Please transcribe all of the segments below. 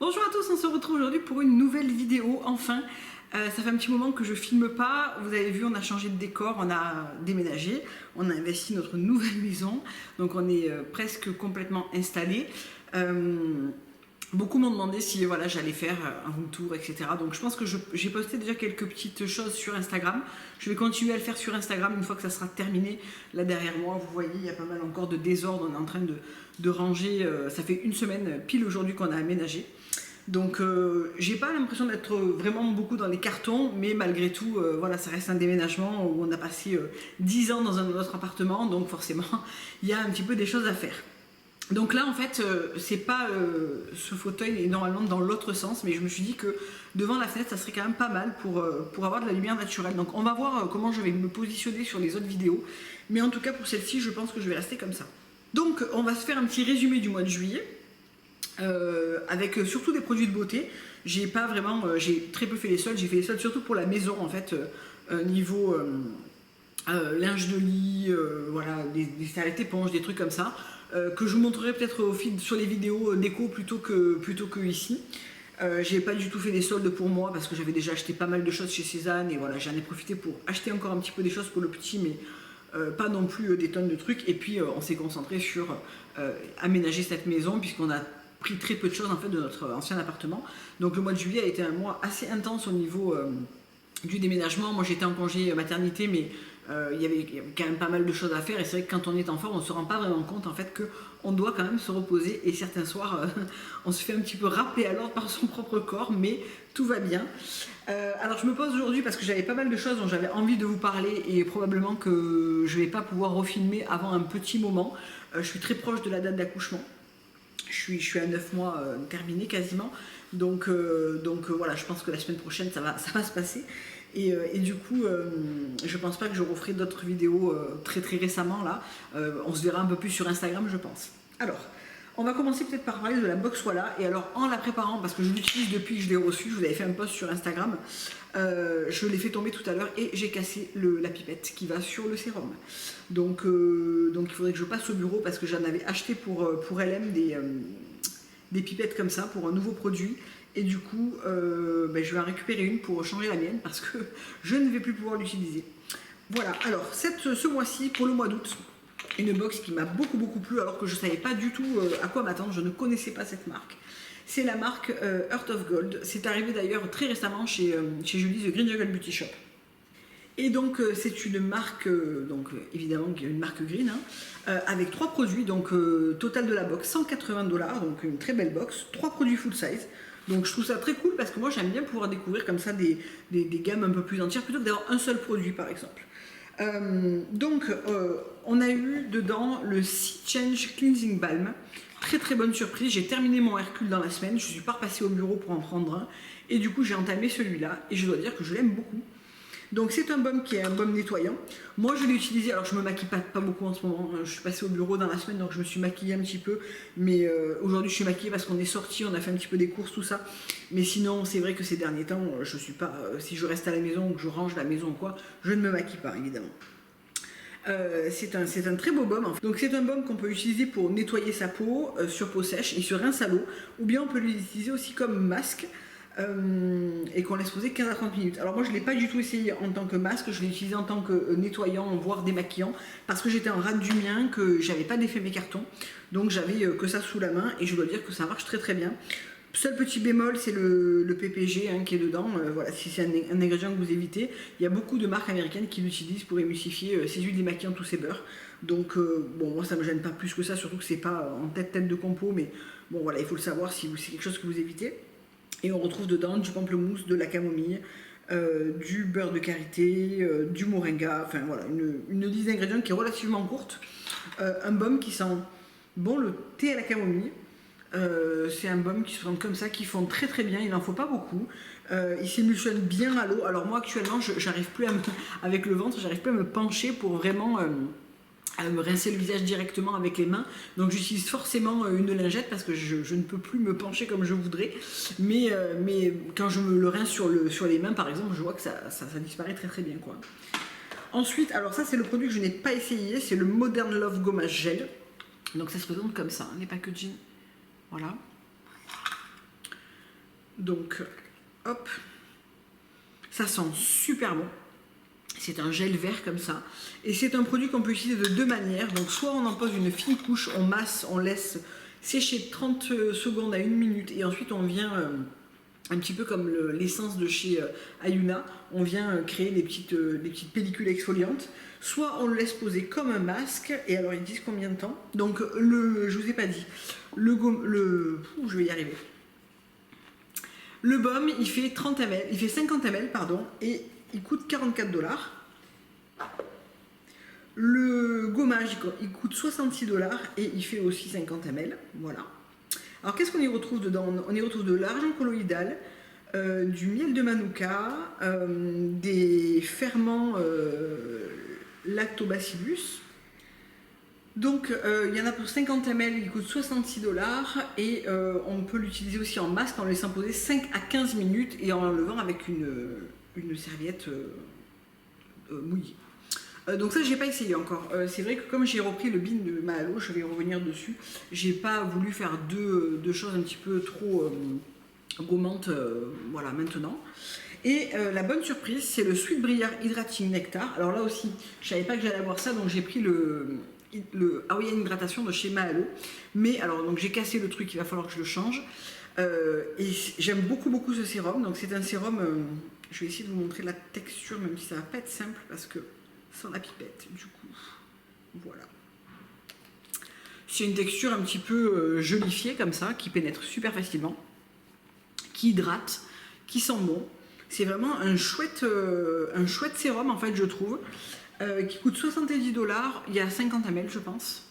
Bonjour à tous, on se retrouve aujourd'hui pour une nouvelle vidéo, enfin. Ça fait un petit moment que je filme pas, vous avez vu on a changé de décor, on a déménagé, on a investi notre nouvelle maison, donc on est presque complètement installé. Beaucoup m'ont demandé si voilà, j'allais faire un room tour, etc. Donc je pense que j'ai posté déjà quelques petites choses sur Instagram. Je vais continuer à le faire sur Instagram une fois que ça sera terminé. Là derrière moi, vous voyez, il y a pas mal encore de désordre. On est en train de ranger. Ça fait une semaine pile aujourd'hui qu'on a aménagé. Donc j'ai pas l'impression d'être vraiment beaucoup dans les cartons, mais malgré tout, voilà, ça reste un déménagement où on a passé 10 ans dans un autre appartement, donc forcément, il y a un petit peu des choses à faire. Donc là, en fait, c'est pas ce fauteuil est normalement dans l'autre sens, mais je me suis dit que devant la fenêtre, ça serait quand même pas mal pour avoir de la lumière naturelle. Donc on va voir comment je vais me positionner sur les autres vidéos, mais en tout cas pour celle-ci, je pense que je vais rester comme ça. Donc on va se faire un petit résumé du mois de juillet. Avec surtout des produits de beauté. J'ai pas vraiment, j'ai très peu fait les soldes. J'ai fait les soldes surtout pour la maison en fait, niveau linge de lit, voilà, des serviettes éponges, des trucs comme ça, que je vous montrerai peut-être au fil sur les vidéos déco plutôt que ici. J'ai pas du tout fait des soldes pour moi parce que j'avais déjà acheté pas mal de choses chez Cézanne et voilà, j'en ai profité pour acheter encore un petit peu des choses pour le petit, mais pas non plus des tonnes de trucs. Et puis on s'est concentré sur aménager cette maison puisqu'on a pris très peu de choses en fait de notre ancien appartement. Donc le mois de juillet a été un mois assez intense au niveau du déménagement. Moi j'étais en congé maternité, mais il y avait quand même pas mal de choses à faire. Et c'est vrai que quand on est enfant, on ne se rend pas vraiment compte en fait qu'on doit quand même se reposer. Et certains soirs, on se fait un petit peu rappeler à l'ordre par son propre corps, mais tout va bien. Alors je me pose aujourd'hui parce que j'avais pas mal de choses dont j'avais envie de vous parler et probablement que je vais pas pouvoir refilmer avant un petit moment. Je suis très proche de la date d'accouchement. Je suis à 9 mois terminé quasiment. Donc voilà, je pense que la semaine prochaine, ça va se passer. Et du coup, je pense pas que je referai d'autres vidéos très récemment là. On se verra un peu plus sur Instagram, je pense. Alors, on va commencer peut-être par parler de la box Walla. Et alors, en la préparant, parce que je l'utilise depuis que je l'ai reçue, je vous avais fait un post sur Instagram. Je l'ai fait tomber tout à l'heure et j'ai cassé la pipette qui va sur le sérum. Donc il faudrait que je passe au bureau parce que j'en avais acheté pour LM des pipettes comme ça pour un nouveau produit. Et du coup, je vais en récupérer une pour changer la mienne parce que je ne vais plus pouvoir l'utiliser. Voilà, alors ce mois-ci, pour le mois d'août, une box qui m'a beaucoup plu alors que je ne savais pas du tout à quoi m'attendre, je ne connaissais pas cette marque. C'est la marque Heart of Gold. C'est arrivé d'ailleurs très récemment chez Julie, The Green Jungle Beauty Shop. Et donc c'est une marque, évidemment une marque green, hein, avec 3 produits, donc total de la box $180, donc une très belle box, 3 produits full size. Donc je trouve ça très cool parce que moi j'aime bien pouvoir découvrir comme ça des gammes un peu plus entières plutôt que d'avoir un seul produit par exemple. On a eu dedans le Sea Change Cleansing Balm. Très bonne surprise, j'ai terminé mon Hercule dans la semaine, je suis pas repassée au bureau pour en prendre un. Et du coup j'ai entamé celui-là et je dois dire que je l'aime beaucoup. Donc c'est un baume qui est un baume nettoyant. Moi je l'ai utilisé, alors je me maquille pas beaucoup en ce moment, je suis passée au bureau dans la semaine donc je me suis maquillée un petit peu. Mais aujourd'hui je suis maquillée parce qu'on est sorti, on a fait un petit peu des courses, tout ça. Mais sinon c'est vrai que ces derniers temps, je suis pas, si je reste à la maison ou que je range la maison ou quoi, je ne me maquille pas évidemment. C'est un très beau baume. Donc c'est un baume qu'on peut utiliser pour nettoyer sa peau sur peau sèche et sur rince à l'eau. Ou bien on peut l'utiliser aussi comme masque. Et qu'on laisse poser 15 à 30 minutes. Alors moi je ne l'ai pas du tout essayé en tant que masque, je l'ai utilisé en tant que nettoyant, voire démaquillant, parce que j'étais en rate du mien, que j'avais pas d'effet mécarton, donc j'avais que ça sous la main, et je dois dire que ça marche très bien. Seul petit bémol, c'est le PPG qui est dedans. Voilà, si c'est un ingrédient que vous évitez, il y a beaucoup de marques américaines qui l'utilisent pour émulsifier ces huiles démaquillantes ou ces beurres. Donc bon, moi ça me gêne pas plus que ça, surtout que c'est pas en tête de compo, mais bon voilà, il faut le savoir si c'est quelque chose que vous évitez. Et on retrouve dedans du pamplemousse, de la camomille, du beurre de karité, du moringa, enfin voilà, une liste d'ingrédients qui est relativement courte. Un baume qui sent bon le thé à la camomille. C'est un baume qui se sent comme ça, qui fond très bien, il n'en faut pas beaucoup. Il s'émulsionne bien à l'eau. Alors moi actuellement, j'arrive plus avec le ventre, j'arrive plus à me pencher pour vraiment à me rincer le visage directement avec les mains, donc j'utilise forcément une lingette parce que je ne peux plus me pencher comme je voudrais, mais quand je me le rince sur les mains par exemple, je vois que ça disparaît très bien quoi. Ensuite, alors ça c'est le produit que je n'ai pas essayé, c'est le Modern Love Gommage Gel. Donc ça se présente comme ça, les packaging, voilà. Donc, hop, ça sent super bon. C'est un gel vert comme ça. Et c'est un produit qu'on peut utiliser de deux manières. Donc, soit on en pose une fine couche, on masse, on laisse sécher 30 secondes à 1 minute. Et ensuite, on vient, un petit peu comme l'essence de chez Ayuna, on vient créer des petites pellicules exfoliantes. Soit on le laisse poser comme un masque. Et alors, ils disent combien de temps. Donc, je vous ai pas dit. Je vais y arriver. Le baume, il fait 30 ml, il fait 50 ml, pardon, et il coûte 44 $. Le gommage, il coûte 66 $ et il fait aussi 50 ml, voilà. Alors qu'est-ce qu'on y retrouve dedans? On y retrouve de l'argent colloïdal, du miel de manuka, des ferments lactobacillus. Donc il y en a pour 50 ml, il coûte 66 $ et on peut l'utiliser aussi en masque en le laissant poser 5 à 15 minutes et en l'enlevant avec une serviette mouillée. Donc ça j'ai pas essayé encore. C'est vrai que comme j'ai repris le bean de Mahalo, je vais revenir dessus. J'ai pas voulu faire deux choses un petit peu trop gommantes voilà, maintenant. Et la bonne surprise, c'est le Sweet Briar Hydrating Nectar. Alors là aussi, je savais pas que j'allais avoir ça, donc j'ai pris le Hawaiian Hydratation de chez Mahalo. Mais alors, donc j'ai cassé le truc, il va falloir que je le change. Et j'aime beaucoup ce sérum. Donc c'est un sérum, je vais essayer de vous montrer la texture, même si ça va pas être simple, parce que sans la pipette, du coup, voilà. C'est une texture un petit peu jolifiée comme ça, qui pénètre super facilement, qui hydrate, qui sent bon. C'est vraiment un chouette sérum en fait, je trouve, qui coûte 70 $. Il y a 50 ml, je pense.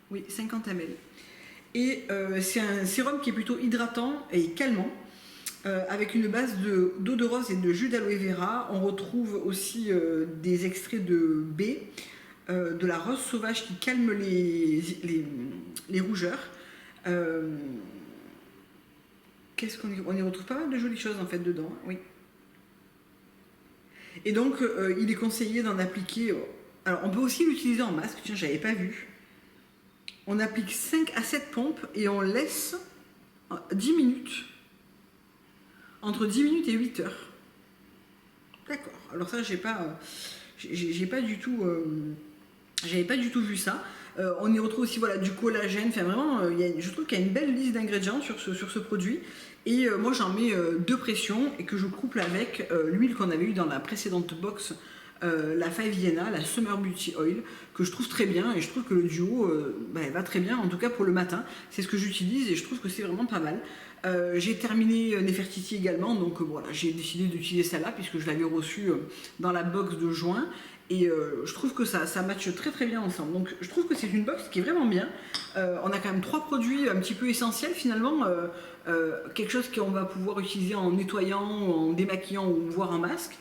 Oui, 50 ml. Et c'est un sérum qui est plutôt hydratant et calmant, avec une base d'eau de rose et de jus d'aloe vera. On retrouve aussi des extraits de baie, de la rose sauvage qui calme les rougeurs. Qu'est-ce on y retrouve pas mal de jolies choses en fait dedans, oui. Et donc il est conseillé d'en appliquer. Alors on peut aussi l'utiliser en masque, tiens, j'avais pas vu. On applique 5 à 7 pompes et on laisse 10 minutes. Entre 10 minutes et 8 heures. D'accord. Alors ça, j'ai pas du tout, j'avais pas du tout vu ça. On y retrouve aussi voilà, du collagène. Enfin vraiment, je trouve qu'il y a une belle liste d'ingrédients sur ce produit. Et moi, j'en mets 2 pressions et que je couple avec l'huile qu'on avait eue dans la précédente box, la Five Vienna, la Summer Beauty Oil, que je trouve très bien et je trouve que le duo va très bien, en tout cas pour le matin. C'est ce que j'utilise et je trouve que c'est vraiment pas mal. J'ai terminé Nefertiti également, donc voilà, j'ai décidé d'utiliser celle-là puisque je l'avais reçue dans la box de juin et je trouve que ça matche très bien ensemble. Donc je trouve que c'est une box qui est vraiment bien. On a quand même 3 produits un petit peu essentiels finalement, quelque chose qu'on va pouvoir utiliser en nettoyant, en démaquillant ou voire en masque.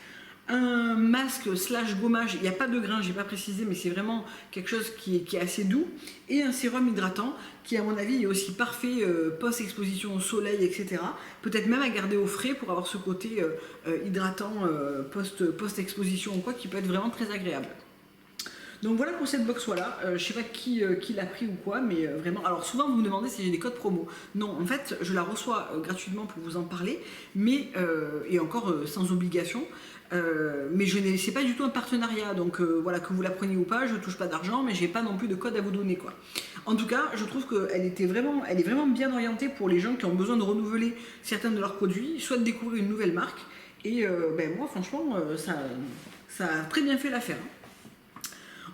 Un masque slash gommage, il n'y a pas de grain, j'ai pas précisé, mais c'est vraiment quelque chose qui est assez doux. Et un sérum hydratant qui, à mon avis, est aussi parfait post-exposition au soleil, etc. Peut-être même à garder au frais pour avoir ce côté hydratant post-exposition ou quoi, qui peut être vraiment très agréable. Donc voilà pour cette box, voilà. Je sais pas qui l'a pris ou quoi, mais vraiment. Alors souvent vous me demandez si j'ai des codes promo. Non, en fait, je la reçois gratuitement pour vous en parler, mais et encore sans obligation. Mais c'est pas du tout un partenariat, donc voilà, que vous la preniez ou pas, je touche pas d'argent, mais j'ai pas non plus de code à vous donner, quoi. En tout cas, je trouve qu'elle est vraiment bien orientée pour les gens qui ont besoin de renouveler certains de leurs produits, soit de découvrir une nouvelle marque. Et moi, franchement, ça a très bien fait l'affaire.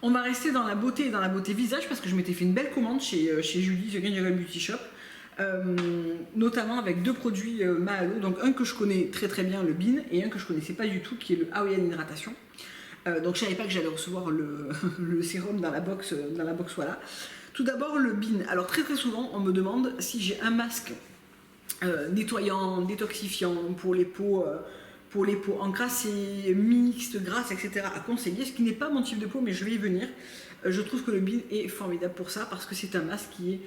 On va rester dans la beauté et dans la beauté visage parce que je m'étais fait une belle commande chez Julie, The Green Jungle Beauty Shop, notamment avec 2 produits Mahalo, donc un que je connais très bien, le Bean, et un que je connaissais pas du tout, qui est le Hawaiian Hydratation. Donc je savais pas que j'allais recevoir le sérum dans la box, voilà. Tout d'abord le Bean. Alors très souvent on me demande si j'ai un masque nettoyant, détoxifiant pour les peaux encrassées, mixtes, grasses, etc. à conseiller, ce qui n'est pas mon type de peau, mais je vais y venir. Je trouve que le Bean est formidable pour ça parce que c'est un masque qui est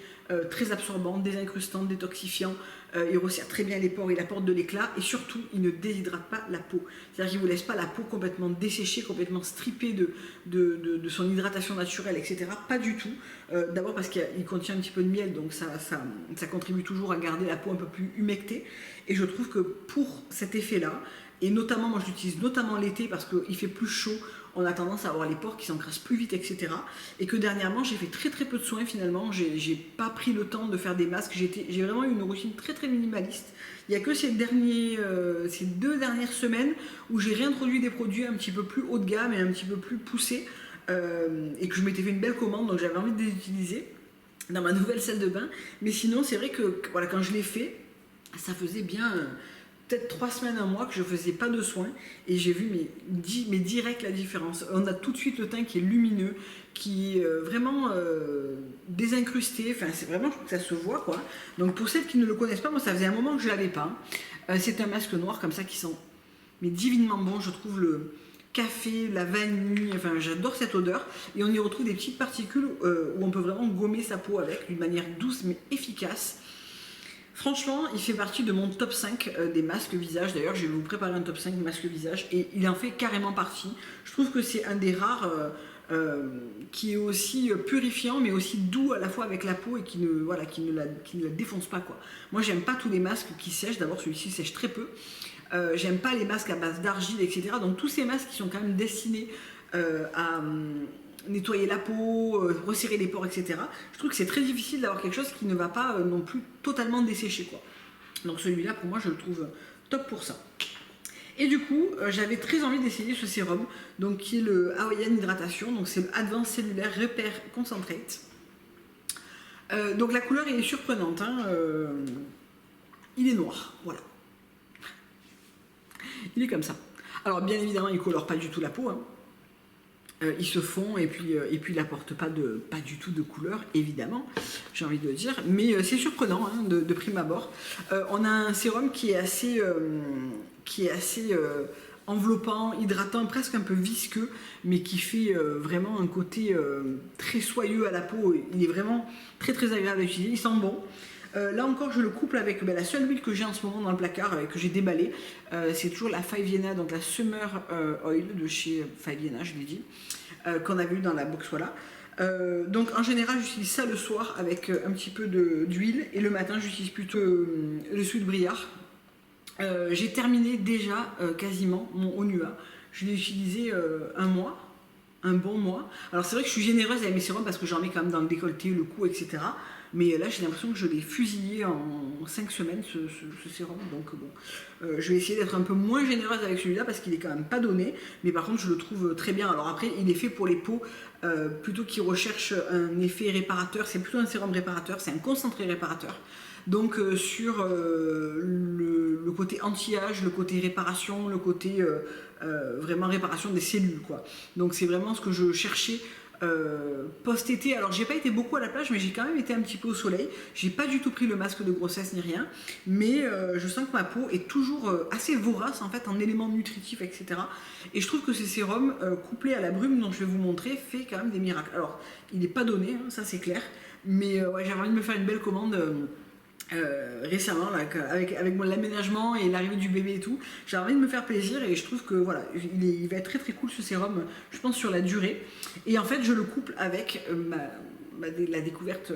très absorbant, désincrustant, détoxifiant. Il resserre très bien les pores, il apporte de l'éclat et surtout il ne déshydrate pas la peau. C'est-à-dire qu'il ne vous laisse pas la peau complètement desséchée, complètement strippée de son hydratation naturelle, etc. Pas du tout. D'abord parce qu'il contient un petit peu de miel, donc ça contribue toujours à garder la peau un peu plus humectée. Et je trouve que pour cet effet-là, et notamment, moi je l'utilise notamment l'été parce qu'il fait plus chaud, on a tendance à avoir les pores qui s'encrassent plus vite, etc. Et que dernièrement, j'ai fait très très peu de soins finalement. J'ai pas pris le temps de faire des masques. J'ai vraiment eu une routine très très minimaliste. Il n'y a que ces 2 dernières semaines où j'ai réintroduit des produits un petit peu plus haut de gamme et un petit peu plus poussés. Et que je m'étais fait une belle commande, donc j'avais envie de les utiliser dans ma nouvelle salle de bain. Mais sinon, c'est vrai que voilà, quand je l'ai fait, ça faisait bien... peut-être 3 semaines, un mois que je faisais pas de soins et j'ai vu mais direct la différence. On a tout de suite le teint qui est lumineux, qui est vraiment désincrusté, enfin c'est vraiment, je trouve que ça se voit quoi. Donc pour celles qui ne le connaissent pas, moi ça faisait un moment que je l'avais pas. C'est un masque noir comme ça qui sent mais divinement bon, je trouve le café, la vanille, enfin j'adore cette odeur et on y retrouve des petites particules où on peut vraiment gommer sa peau avec d'une manière douce mais efficace. Franchement, il fait partie de mon top 5 des masques visage. D'ailleurs, je vais vous préparer un top 5 masques visage et il en fait carrément partie. Je trouve que c'est un des rares qui est aussi purifiant mais aussi doux à la fois avec la peau et qui ne la défonce pas, quoi. Moi, j'aime pas tous les masques qui sèchent. D'abord, celui-ci sèche très peu. J'aime pas les masques à base d'argile, etc. Donc, tous ces masques qui sont quand même destinés à nettoyer la peau, resserrer les pores, etc. Je trouve que c'est très difficile d'avoir quelque chose qui ne va pas non plus totalement dessécher, quoi. Donc celui-là, pour moi, je le trouve top pour ça. Et du coup, j'avais très envie d'essayer ce sérum, donc qui est le Hawaiian Hydratation, donc c'est le Advanced Cellular Repair Concentrate. Donc la couleur est surprenante, hein, il est noir, voilà. Il est comme ça. Alors bien évidemment, il ne colore pas du tout la peau, hein. Ils se font et puis il n'apporte pas du tout de couleur, évidemment, j'ai envie de dire, mais c'est surprenant hein, de prime abord. On a un sérum qui est assez enveloppant, hydratant, presque un peu visqueux, mais qui fait vraiment un côté très soyeux à la peau. Il est vraiment très très agréable à utiliser, il sent bon. Là encore, je le couple avec la seule huile que j'ai en ce moment dans le placard, que j'ai déballée. C'est toujours la Fiviena, donc la Summer Oil de chez Fiviena, je l'ai dit, qu'on avait eu dans la box, voilà. Donc en général, j'utilise ça le soir avec un petit peu d'huile et le matin, j'utilise plutôt le Sweet Briar. J'ai terminé déjà quasiment mon Onua. Je l'ai utilisé un bon mois. Alors c'est vrai que je suis généreuse avec mes sérums parce que j'en mets quand même dans le décolleté, le cou, etc. Mais là, j'ai l'impression que je l'ai fusillé en 5 semaines, ce sérum. Donc bon, je vais essayer d'être un peu moins généreuse avec celui-là parce qu'il est quand même pas donné. Mais par contre, je le trouve très bien. Alors après, il est fait pour les peaux plutôt qui recherchent un effet réparateur. C'est plutôt un sérum réparateur, c'est un concentré réparateur. Donc sur le côté anti-âge, le côté réparation, le côté vraiment réparation des cellules, quoi. Donc c'est vraiment ce que je cherchais post-été. Alors j'ai pas été beaucoup à la plage, mais j'ai quand même été un petit peu au soleil. J'ai pas du tout pris le masque de grossesse ni rien, mais je sens que ma peau est toujours assez vorace en fait en éléments nutritifs, etc. Et je trouve que ce sérum couplé à la brume dont je vais vous montrer fait quand même des miracles. Alors il n'est pas donné, hein, ça c'est clair, mais ouais, j'avais envie de me faire une belle commande récemment là, avec l'aménagement et l'arrivée du bébé et tout. J'ai envie de me faire plaisir et je trouve que voilà, il va être très très cool ce sérum, je pense, sur la durée. Et en fait, je le couple avec la découverte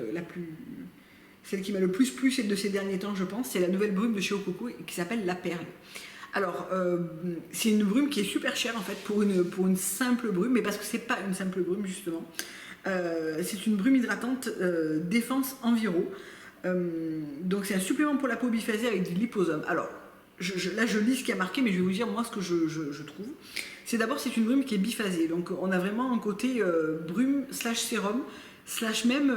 celle qui m'a le plus plu de ces derniers temps, je pense, c'est la nouvelle brume de chez Ococo qui s'appelle La Perle. Alors, c'est une brume qui est super chère en fait pour une simple brume, mais parce que c'est pas une simple brume justement. C'est une brume hydratante Défense Enviro. Donc c'est un supplément pour la peau biphasée avec du liposome. Alors là je lis ce qui a marqué, mais je vais vous dire moi ce que je trouve. C'est d'abord, c'est une brume qui est biphasée, donc on a vraiment un côté brume slash sérum slash même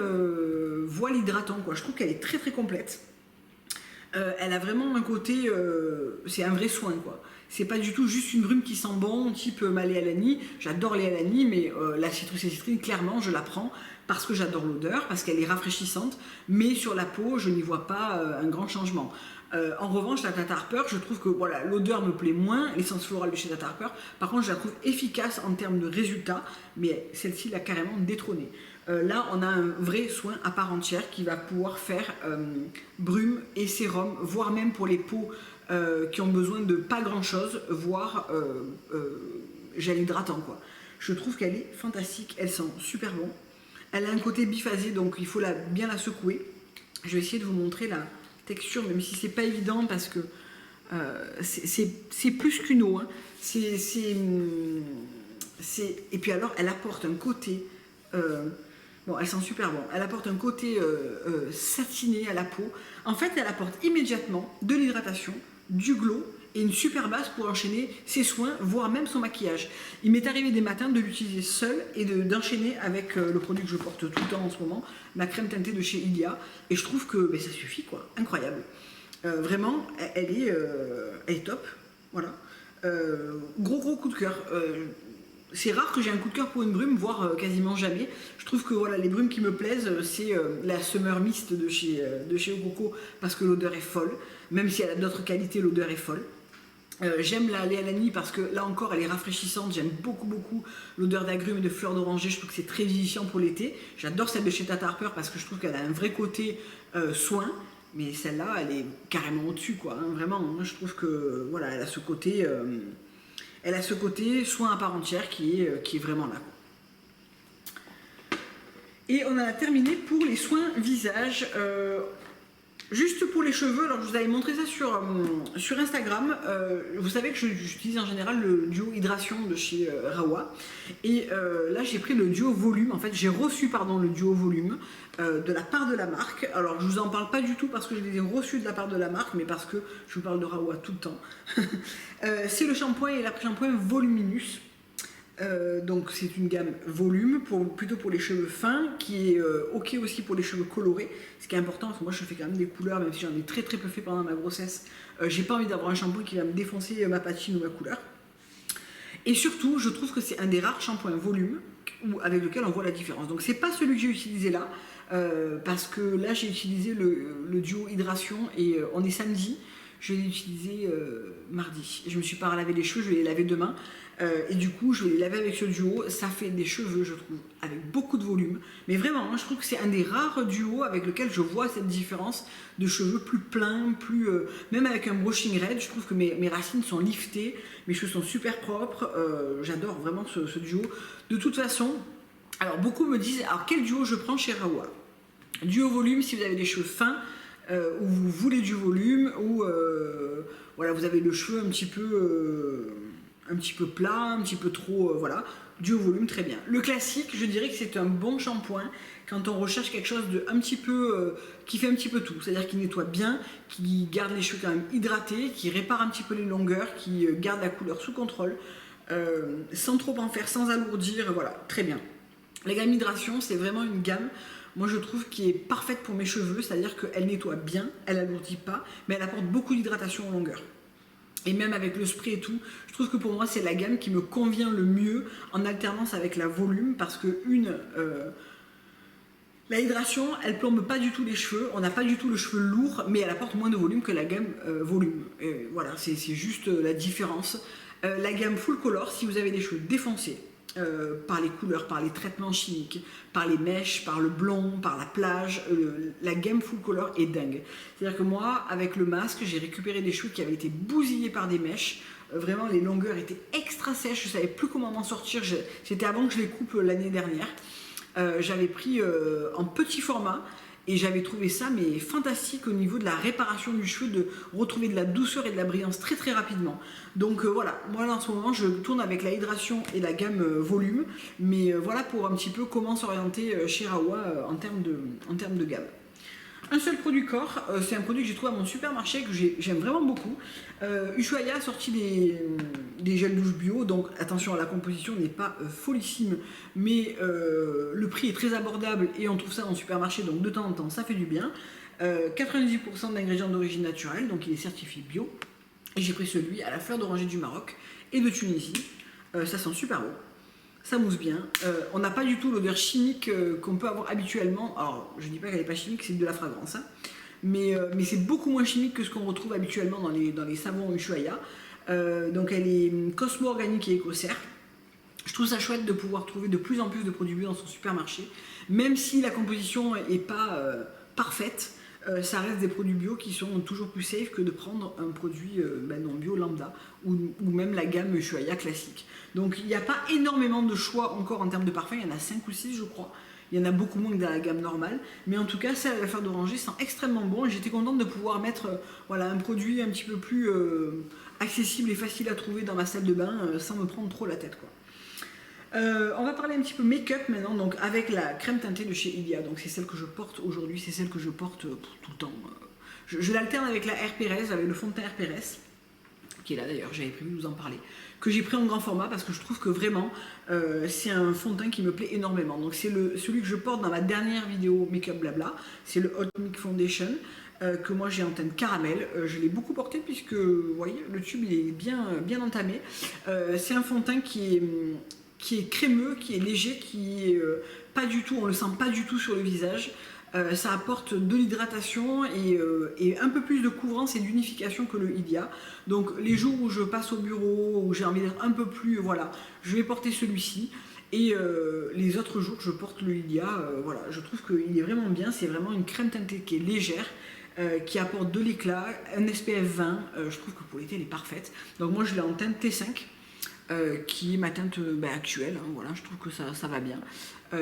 voile hydratant, quoi. Je trouve qu'elle est très très complète. Elle a vraiment un côté, c'est un vrai soin quoi. C'est pas du tout juste une brume qui sent bon, type ma Léalani. J'adore Léalani, mais la citrus et citrine, clairement, je la prends parce que j'adore l'odeur, parce qu'elle est rafraîchissante, mais sur la peau, je n'y vois pas un grand changement. En revanche, la Tata Harper, je trouve que voilà, l'odeur me plaît moins, l'essence florale de chez Tata Harper. Par contre, je la trouve efficace en termes de résultats, mais celle-ci l'a carrément détrônée. Là, on a un vrai soin à part entière qui va pouvoir faire brume et sérum, voire même pour les peaux qui ont besoin de pas grand-chose, voire gel hydratant, quoi. Je trouve qu'elle est fantastique, elle sent super bon. Elle a un côté biphasé, donc il faut bien la secouer. Je vais essayer de vous montrer la texture, même si c'est pas évident parce que c'est plus qu'une eau. Hein. Et puis alors, elle apporte un côté... bon, elle sent super bon. Elle apporte un côté satiné à la peau. En fait, elle apporte immédiatement de l'hydratation, du glow et une super base pour enchaîner ses soins, voire même son maquillage. Il m'est arrivé des matins de l'utiliser seule et d'enchaîner avec le produit que je porte tout le temps en ce moment, ma crème teintée de chez Ilia. Et je trouve que ça suffit, quoi. Incroyable. Vraiment, elle est top. Voilà. Gros coup de cœur. C'est rare que j'ai un coup de cœur pour une brume, voire quasiment jamais. Je trouve que voilà, les brumes qui me plaisent, c'est la Summer Mist de chez Ococo, parce que l'odeur est folle. Même si elle a d'autres qualités, l'odeur est folle. J'aime la Léalani parce que là encore elle est rafraîchissante, j'aime beaucoup l'odeur d'agrumes et de fleurs d'oranger, je trouve que c'est très vivifiant pour l'été. J'adore celle de chez Tata Harper parce que je trouve qu'elle a un vrai côté soin, mais celle-là elle est carrément au-dessus quoi, hein, vraiment, hein, je trouve que voilà, elle a ce côté soin à part entière qui est vraiment là. Et on en a terminé pour les soins visage. Juste pour les cheveux, alors je vous avais montré ça sur Instagram. Vous savez que j'utilise en général le duo hydration de chez Rawa. Et là j'ai pris le duo volume. En fait j'ai reçu le duo volume de la part de la marque. Alors je vous en parle pas du tout parce que je les ai reçus de la part de la marque, mais parce que je vous parle de Rawa tout le temps. C'est le shampoing et l'après-shampoing Voluminous. Donc c'est une gamme volume, plutôt pour les cheveux fins, qui est ok aussi pour les cheveux colorés, ce qui est important parce que moi je fais quand même des couleurs, même si j'en ai très peu fait pendant ma grossesse. J'ai pas envie d'avoir un shampoing qui va me défoncer ma patine ou ma couleur. Et surtout, je trouve que c'est un des rares shampoings volume avec lequel on voit la différence. Donc c'est pas celui que j'ai utilisé là, parce que là j'ai utilisé le duo hydration et on est samedi. Je l'ai utilisé mardi. Je me suis pas lavé les cheveux, je vais les laver demain. Et du coup, je vais les laver avec ce duo. Ça fait des cheveux, je trouve, avec beaucoup de volume. Mais vraiment, hein, je trouve que c'est un des rares duos avec lequel je vois cette différence de cheveux plus pleins, même avec un brushing red. Je trouve que mes racines sont liftées, mes cheveux sont super propres. J'adore vraiment ce duo. De toute façon, alors beaucoup me disent, alors quel duo je prends chez Rawa? Duo volume si vous avez des cheveux fins, ou vous voulez du volume, ou voilà, vous avez le cheveu un petit peu plat, un petit peu trop, voilà, duo volume, très bien. Le classique, je dirais que c'est un bon shampoing quand on recherche quelque chose de un petit peu, qui fait un petit peu tout, c'est-à-dire qui nettoie bien, qui garde les cheveux quand même hydratés, qui répare un petit peu les longueurs, qui garde la couleur sous contrôle, sans trop en faire, sans alourdir, voilà, très bien. La gamme hydration, c'est vraiment une gamme, moi je trouve, qui est parfaite pour mes cheveux, c'est-à-dire qu'elle nettoie bien, elle n'alourdit pas, mais elle apporte beaucoup d'hydratation en longueur. Et même avec le spray et tout, je trouve que pour moi c'est la gamme qui me convient le mieux en alternance avec la volume, parce que la hydration, elle plombe pas du tout les cheveux, on n'a pas du tout le cheveu lourd, mais elle apporte moins de volume que la gamme volume. Et voilà, c'est juste la différence. La gamme full color, si vous avez des cheveux défoncés, par les couleurs, par les traitements chimiques, par les mèches, par le blond, par la plage, la gamme full color est dingue. C'est-à-dire que moi, avec le masque, j'ai récupéré des cheveux qui avaient été bousillés par des mèches. Vraiment, les longueurs étaient extra sèches, je ne savais plus comment m'en sortir. C'était avant que je les coupe l'année dernière. J'avais pris en petit format. Et j'avais trouvé ça mais fantastique au niveau de la réparation du cheveu, de retrouver de la douceur et de la brillance très rapidement. Donc voilà, moi là en ce moment je tourne avec la hydration et la gamme volume, mais voilà pour un petit peu comment s'orienter chez Rawa en termes de gamme. Un seul produit corps, c'est un produit que j'ai trouvé à mon supermarché, que j'aime vraiment beaucoup. Ushuaïa a sorti des gels douche bio, donc attention, la composition n'est pas folissime, mais le prix est très abordable et on trouve ça en supermarché, donc de temps en temps ça fait du bien. 90% d'ingrédients d'origine naturelle, donc il est certifié bio. Et j'ai pris celui à la fleur d'oranger du Maroc et de Tunisie. Ça sent super bon, ça mousse bien. On n'a pas du tout l'odeur chimique qu'on peut avoir habituellement. Alors, je ne dis pas qu'elle n'est pas chimique, c'est de la fragrance. Hein. Mais c'est beaucoup moins chimique que ce qu'on retrouve habituellement dans les savons Ushuaïa. Donc elle est cosmo-organique et écossaire. Je trouve ça chouette de pouvoir trouver de plus en plus de produits bio dans son supermarché. Même si la composition n'est pas parfaite, ça reste des produits bio qui sont toujours plus safe que de prendre un produit non bio lambda ou même la gamme Ushuaïa classique. Donc il n'y a pas énormément de choix encore en termes de parfums, il y en a 5 ou 6 je crois. Il y en a beaucoup moins que dans la gamme normale, mais en tout cas, celle à la fleur d'oranger sent extrêmement bon et j'étais contente de pouvoir mettre voilà, un produit un petit peu plus accessible et facile à trouver dans ma salle de bain sans me prendre trop la tête, quoi. On va parler un petit peu make-up maintenant, donc avec la crème teintée de chez Ilia. Donc c'est celle que je porte aujourd'hui, c'est celle que je porte tout le temps. Je l'alterne avec la R. Perez, avec le fond de teint R. Perez, qui est là d'ailleurs, j'avais prévu de vous en parler, que j'ai pris en grand format parce que je trouve que vraiment c'est un fond de teint qui me plaît énormément. Donc c'est celui que je porte dans ma dernière vidéo Make-up Blabla, c'est le Hot Mix Foundation. Que moi j'ai en teinte caramel, je l'ai beaucoup porté puisque vous voyez le tube il est bien entamé. C'est un fond de teint qui est crémeux, qui est léger, qui est pas du tout, on le sent pas du tout sur le visage. Ça apporte de l'hydratation et un peu plus de couvrance et d'unification que le Ilia. Donc les jours où je passe au bureau, où j'ai envie d'être un peu plus, voilà, je vais porter celui-ci. Et les autres jours, je porte le Ilia. Voilà, je trouve qu'il est vraiment bien. C'est vraiment une crème teintée qui est légère, qui apporte de l'éclat, un SPF 20. Je trouve que pour l'été, elle est parfaite. Donc moi, je l'ai en teinte T5. Qui est ma teinte actuelle, hein, voilà, je trouve que ça va bien.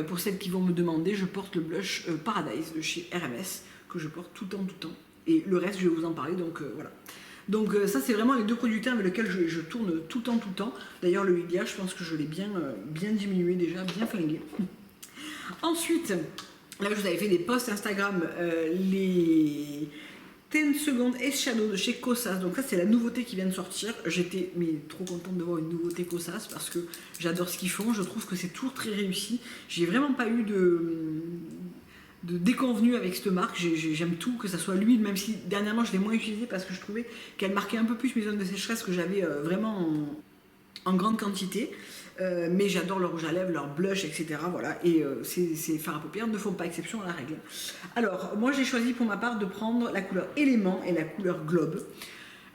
Pour celles qui vont me demander, je porte le blush Paradise de chez RMS, que je porte tout le temps. Et le reste, je vais vous en parler, donc voilà. Donc ça, c'est vraiment les deux produits avec lesquels je tourne tout le temps. D'ailleurs, le Ilia, je pense que je l'ai bien diminué déjà, bien flingué. Ensuite, là, je vous avais fait des posts Instagram, les 10 secondes Eyeshadow de chez Kosas. Donc ça c'est la nouveauté qui vient de sortir. J'étais trop contente de voir une nouveauté Kosas parce que j'adore ce qu'ils font. Je trouve que c'est toujours très réussi. J'ai vraiment pas eu de déconvenue avec cette marque. J'aime tout, que ça soit l'huile, même si dernièrement je l'ai moins utilisée parce que je trouvais qu'elle marquait un peu plus mes zones de sécheresse que j'avais vraiment en grande quantité. Mais j'adore leur rouge à lèvres, leur blush, etc. Voilà. Et ces fards à paupières ne font pas exception à la règle. Alors, moi j'ai choisi pour ma part de prendre la couleur Élément et la couleur Globe.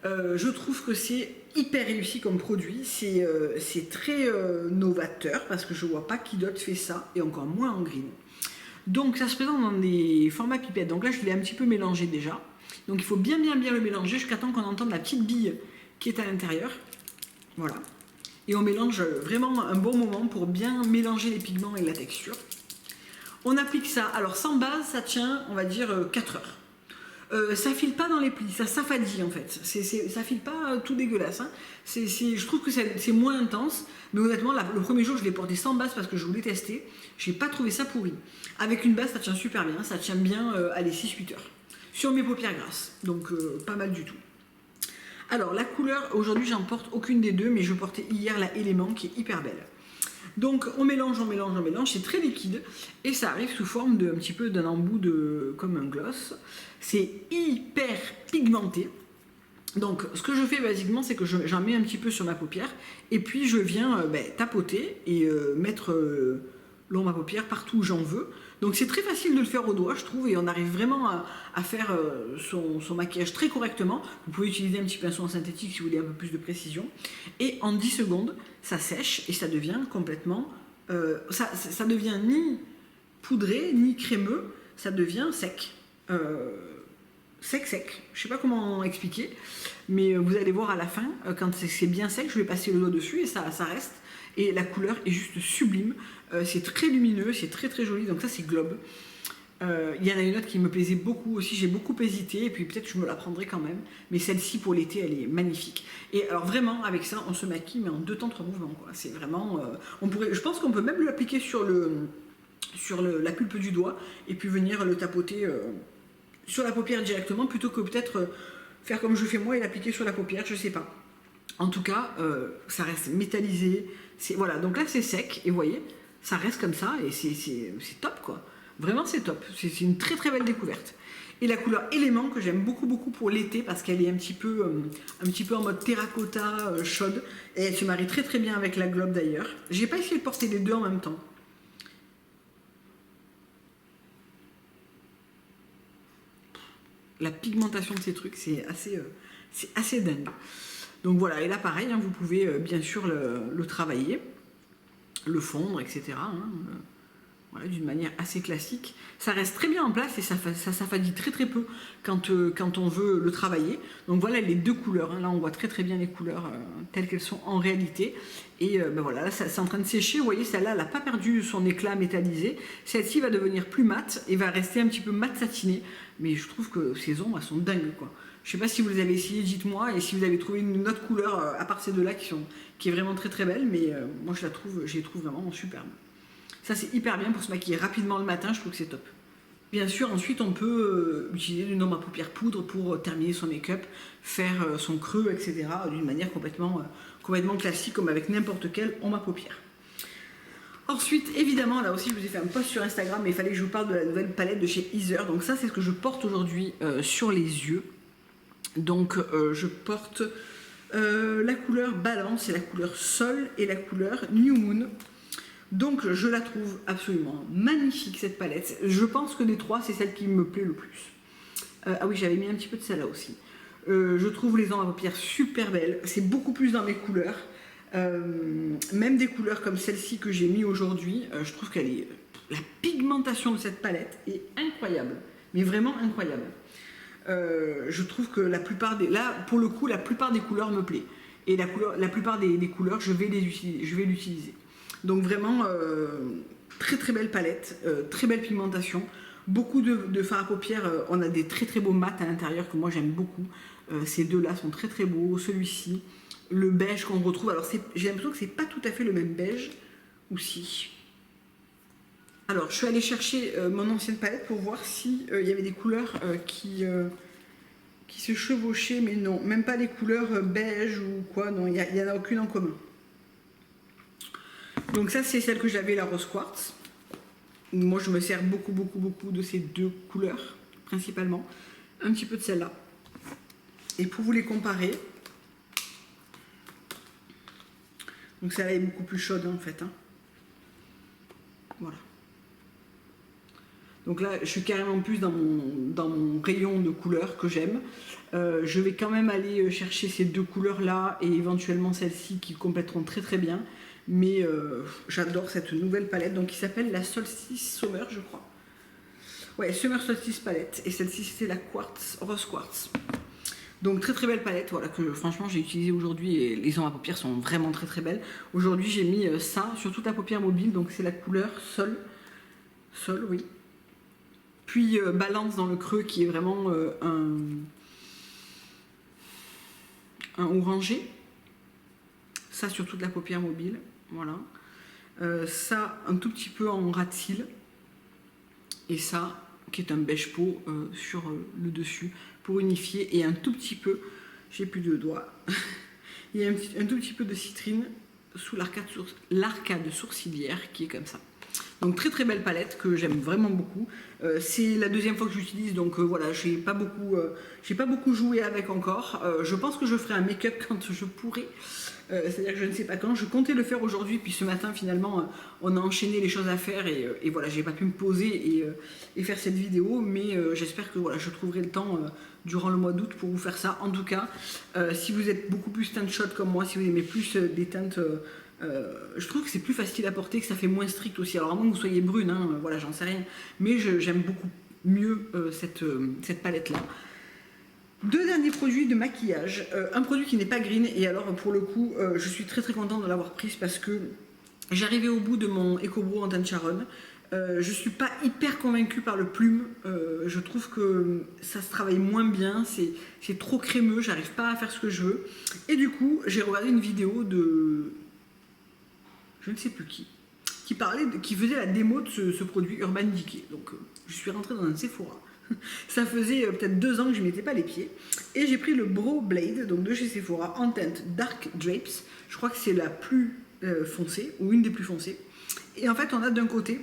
Je trouve que c'est hyper réussi comme produit. C'est très novateur parce que je vois pas qui d'autre fait ça, et encore moins en green. Donc ça se présente dans des formats pipettes. Donc là je l'ai un petit peu mélangé déjà. Donc il faut bien le mélanger jusqu'à temps qu'on entende la petite bille qui est à l'intérieur. Voilà. Et on mélange vraiment un bon moment pour bien mélanger les pigments et la texture. On applique ça, alors sans base, ça tient, on va dire, 4 heures. Ça file pas dans les plis, ça s'affadit en fait. Ça file pas tout dégueulasse. Hein. Je trouve que c'est moins intense, mais honnêtement, le premier jour, je l'ai porté sans base parce que je voulais tester. J'ai pas trouvé ça pourri. Avec une base, ça tient super bien, ça tient bien, allez, 6-8 heures. Sur mes paupières grasses, donc pas mal du tout. Alors la couleur, aujourd'hui j'en porte aucune des deux, mais je portais hier la Élément qui est hyper belle. Donc on mélange, c'est très liquide et ça arrive sous forme un petit peu d'un embout comme un gloss. C'est hyper pigmenté. Donc ce que je fais basiquement, c'est que j'en mets un petit peu sur ma paupière et puis je viens tapoter et mettre le long de ma paupière partout où j'en veux. Donc c'est très facile de le faire au doigt, je trouve, et on arrive vraiment à faire son maquillage très correctement. Vous pouvez utiliser un petit pinceau en synthétique si vous voulez un peu plus de précision. Et en 10 secondes, ça sèche et ça devient complètement... ça devient ni poudré, ni crémeux, ça devient sec. Sec. Je sais pas comment expliquer, mais vous allez voir à la fin, quand c'est bien sec, je vais passer le doigt dessus et ça reste. Et la couleur est juste sublime. C'est très lumineux, c'est très joli. Donc ça c'est Globe. Il y en a une autre qui me plaisait beaucoup aussi. J'ai beaucoup hésité et puis peut-être je me la prendrai quand même. Mais celle-ci pour l'été, elle est magnifique. Et alors vraiment avec ça, on se maquille mais en 2 temps 3 mouvements, quoi. C'est vraiment. Je pense qu'on peut même l'appliquer sur la pulpe du doigt et puis venir le tapoter sur la paupière directement plutôt que peut-être faire comme je fais moi et l'appliquer sur la paupière. Je sais pas. En tout cas, ça reste métallisé. Voilà, donc là c'est sec et vous voyez, ça reste comme ça et c'est top quoi. Vraiment c'est top. C'est une très belle découverte. Et la couleur élément que j'aime beaucoup pour l'été parce qu'elle est un petit peu en mode terracotta chaude. Et elle se marie très bien avec la globe d'ailleurs. J'ai pas essayé de porter les deux en même temps. La pigmentation de ces trucs, c'est assez dingue. Donc voilà, et là pareil, hein, vous pouvez bien sûr le travailler, le fondre, etc. Voilà, d'une manière assez classique. Ça reste très bien en place et ça s'affadit très peu quand on veut le travailler. Donc voilà les deux couleurs. Hein. Là on voit très bien les couleurs telles qu'elles sont en réalité. Et ben voilà, là c'est en train de sécher. Vous voyez, celle-là, elle n'a pas perdu son éclat métallisé. Celle-ci va devenir plus mate et va rester un petit peu mat satiné. Mais je trouve que ces ombres, elles sont dingues, quoi. Je ne sais pas si vous les avez essayé, dites-moi, et si vous avez trouvé une autre couleur à part ces deux-là qui est vraiment très belle. Mais moi je les trouve vraiment superbes. Ça c'est hyper bien pour se maquiller rapidement le matin, je trouve que c'est top. Bien sûr, ensuite on peut utiliser une ombre à paupières poudre pour terminer son make-up, faire son creux, etc. d'une manière complètement classique, comme avec n'importe quelle ombre à paupières. Ensuite, évidemment, là aussi je vous ai fait un post sur Instagram, mais il fallait que je vous parle de la nouvelle palette de chez Heather. Donc ça c'est ce que je porte aujourd'hui sur les yeux. Donc je porte la couleur Balance, et la couleur Sol et la couleur New Moon. Donc je la trouve absolument magnifique cette palette. Je pense que des trois c'est celle qui me plaît le plus. Ah oui, j'avais mis un petit peu de celle-là aussi. Je trouve les ombres à paupières super belles. C'est beaucoup plus dans mes couleurs. Même des couleurs comme celle-ci que j'ai mis aujourd'hui. Je trouve qu'elle est... La pigmentation de cette palette est incroyable. Mais vraiment incroyable. Je trouve que la plupart des... Là, pour le coup, la plupart des couleurs me plaît. Et la plupart des couleurs, je vais l'utiliser. Donc vraiment, très belle palette, très belle pigmentation. Beaucoup de fards à paupières, on a des très beaux mats à l'intérieur que moi j'aime beaucoup. Ces deux-là sont très beaux. Celui-ci, le beige qu'on retrouve. Alors j'ai l'impression que c'est pas tout à fait le même beige, ou si. Alors je suis allée chercher mon ancienne palette pour voir s'il y avait des couleurs qui se chevauchaient, mais non, même pas les couleurs beige ou quoi, non, il n'y en a aucune en commun. Donc ça c'est celle que j'avais, la rose quartz. Moi je me sers beaucoup de ces deux couleurs principalement, un petit peu de celle-là. Et pour vous les comparer, donc celle-là est beaucoup plus chaude en fait. Hein. Voilà. Donc là je suis carrément plus dans mon rayon de couleurs que j'aime. Je vais quand même aller chercher ces deux couleurs là et éventuellement celles-ci qui compléteront très bien. Mais j'adore cette nouvelle palette donc qui s'appelle la Solstice Summer, je crois. Ouais, Summer Solstice palette. Et celle-ci c'était la rose quartz. Donc très belle palette, voilà, que franchement j'ai utilisé aujourd'hui et les ombres à paupières sont vraiment très belles. Aujourd'hui j'ai mis ça sur toute la paupière mobile, donc c'est la couleur Sol, oui. Puis Balance dans le creux qui est vraiment un orangé. Ça sur toute la paupière mobile, voilà. Ça un tout petit peu en ras de cils. Et ça qui est un beige peau sur le dessus pour unifier. Et un tout petit peu, j'ai plus de doigts, il y a un tout petit peu de citrine sous l'arcade sourcilière qui est comme ça. Donc très belle palette que j'aime vraiment beaucoup. C'est la deuxième fois que j'utilise, donc voilà, j'ai pas beaucoup joué avec encore. Je pense que je ferai un make-up quand je pourrai. C'est-à-dire que je ne sais pas quand. Je comptais le faire aujourd'hui, puis ce matin finalement on a enchaîné les choses à faire et voilà, j'ai pas pu me poser et faire cette vidéo, mais j'espère que voilà, je trouverai le temps durant le mois d'août pour vous faire ça. En tout cas, si vous êtes beaucoup plus teinte chaude comme moi, si vous aimez plus des teintes... je trouve que c'est plus facile à porter, que ça fait moins strict aussi. Alors à moins que vous soyez brune, hein, voilà, j'en sais rien. Mais j'aime beaucoup mieux cette palette-là. Deux derniers produits de maquillage. Un produit qui n'est pas green, et alors pour le coup, je suis très contente de l'avoir prise parce que j'arrivais au bout de mon EcoBro en teinte Charonne. Je suis pas hyper convaincue par le plume. Je trouve que ça se travaille moins bien, c'est trop crémeux, j'arrive pas à faire ce que je veux. Et du coup, j'ai regardé une vidéo de... je ne sais plus qui faisait la démo de ce produit Urban Decay. Donc je suis rentrée dans un Sephora. Ça faisait peut-être 2 ans que je ne mettais pas les pieds. Et j'ai pris le Brow Blade, donc de chez Sephora, en teinte Dark Drapes. Je crois que c'est la plus foncée, ou une des plus foncées. Et en fait, on a d'un côté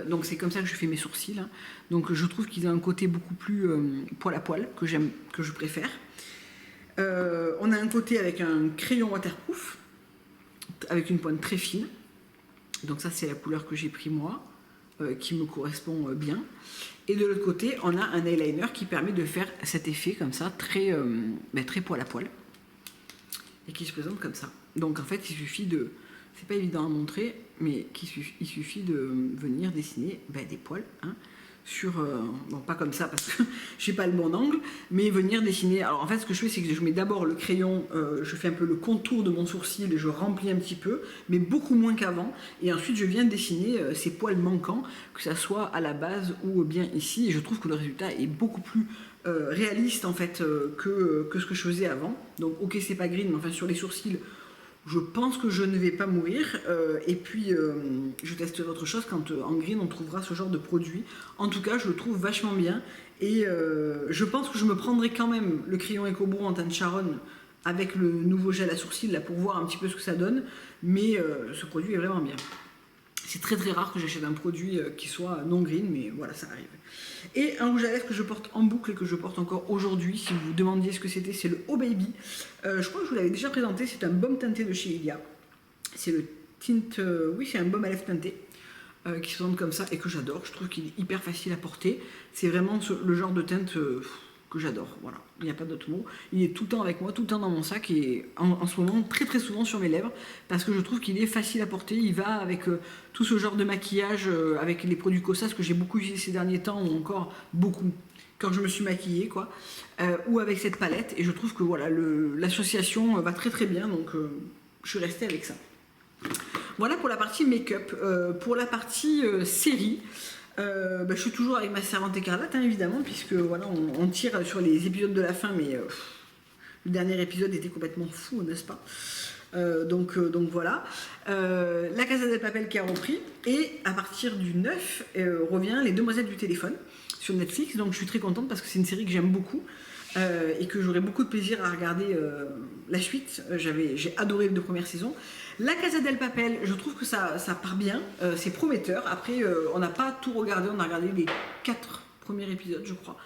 Donc c'est comme ça que je fais mes sourcils, hein. Donc je trouve qu'ils ont un côté beaucoup plus poil à poil que j'aime, que je préfère. On a un côté avec un crayon waterproof avec une pointe très fine. Donc ça c'est la couleur que j'ai pris moi, qui me correspond bien. Et de l'autre côté on a un eyeliner qui permet de faire cet effet comme ça, très, très poil à poil, et qui se présente comme ça. Donc en fait il suffit de, c'est pas évident à montrer, mais il suffit de venir dessiner des poils, hein, sur, bon pas comme ça parce que j'ai pas le bon angle, mais venir dessiner. Alors en fait ce que je fais c'est que je mets d'abord le crayon, je fais un peu le contour de mon sourcil et je remplis un petit peu, mais beaucoup moins qu'avant, et ensuite je viens dessiner ces poils manquants, que ça soit à la base ou bien ici, et je trouve que le résultat est beaucoup plus réaliste en fait que ce que je faisais avant. Donc ok c'est pas green, mais enfin sur les sourcils je pense que je ne vais pas mourir, et puis je testerai autre chose quand en green on trouvera ce genre de produit. En tout cas je le trouve vachement bien, et je pense que je me prendrai quand même le crayon EcoBro en teinte Charonne avec le nouveau gel à sourcils là pour voir un petit peu ce que ça donne, mais ce produit est vraiment bien. C'est très très rare que j'achète un produit qui soit non green, mais voilà, ça arrive. Et un rouge à lèvres que je porte en boucle et que je porte encore aujourd'hui, si vous vous demandiez ce que c'était, c'est le Oh Baby. Je crois que je vous l'avais déjà présenté, c'est un baume teinté de chez Ilia. C'est le tint, oui c'est un baume à lèvres teinté, qui se présente comme ça et que j'adore. Je trouve qu'il est hyper facile à porter. C'est vraiment le genre de teinte que j'adore, voilà, il n'y a pas d'autre mot. Il est tout le temps avec moi, tout le temps dans mon sac, et en ce moment très très souvent sur mes lèvres, parce que je trouve qu'il est facile à porter. Il va avec tout ce genre de maquillage, avec les produits Kosas que j'ai beaucoup utilisé ces derniers temps, ou encore beaucoup quand je me suis maquillée, quoi, ou avec cette palette, et je trouve que voilà, l'association va très très bien, donc je suis restée avec ça. Voilà pour la partie make-up. Pour la partie série, je suis toujours avec ma servante écarlate, hein, évidemment, puisque voilà, on tire sur les épisodes de la fin, mais le dernier épisode était complètement fou, n'est-ce pas? Donc voilà. La Casa del Papel qui a repris, et à partir du 9 revient Les Demoiselles du téléphone sur Netflix, donc je suis très contente parce que c'est une série que j'aime beaucoup. Et que j'aurai beaucoup de plaisir à regarder la suite. J'ai adoré les 2 premières saisons. La Casa del Papel, je trouve que ça part bien, c'est prometteur. Après, on n'a pas tout regardé, on a regardé les 4 premiers épisodes, je crois.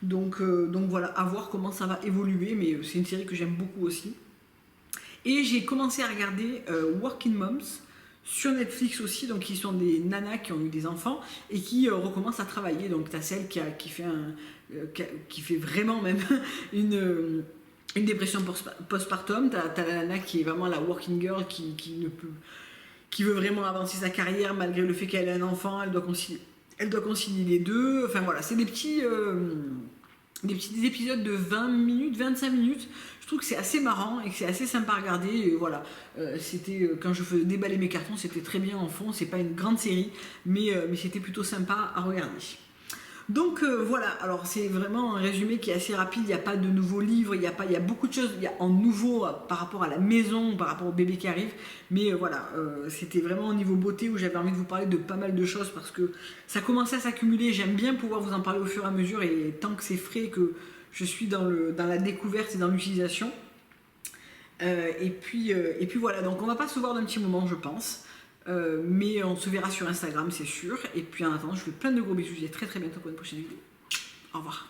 Donc voilà, à voir comment ça va évoluer, mais c'est une série que j'aime beaucoup aussi. Et j'ai commencé à regarder Working Moms sur Netflix aussi, donc qui sont des nanas qui ont eu des enfants et qui recommencent à travailler. Donc tu as celle qui fait vraiment même une dépression postpartum, t'as la nana qui est vraiment la working girl qui veut vraiment avancer sa carrière malgré le fait qu'elle ait un enfant, elle doit concilier les deux. Enfin voilà, c'est des petits épisodes de 20 minutes, 25 minutes. Je trouve que c'est assez marrant et que c'est assez sympa à regarder. Et voilà, quand je faisais déballer mes cartons, c'était très bien en fond. C'est pas une grande série, mais c'était plutôt sympa à regarder. Donc voilà, alors c'est vraiment un résumé qui est assez rapide, il n'y a pas de nouveaux livres, il y a beaucoup de choses en nouveau par rapport à la maison, par rapport au bébé qui arrive, mais voilà, c'était vraiment au niveau beauté où j'avais envie de vous parler de pas mal de choses parce que ça commençait à s'accumuler. J'aime bien pouvoir vous en parler au fur et à mesure, et tant que c'est frais, que je suis dans la découverte et dans l'utilisation. Et puis voilà, donc on va pas se voir d'un petit moment, je pense. Mais on se verra sur Instagram, c'est sûr. Et puis en attendant, je vous fais plein de gros bisous. Je vous dis à très très bientôt pour une prochaine vidéo. Au revoir.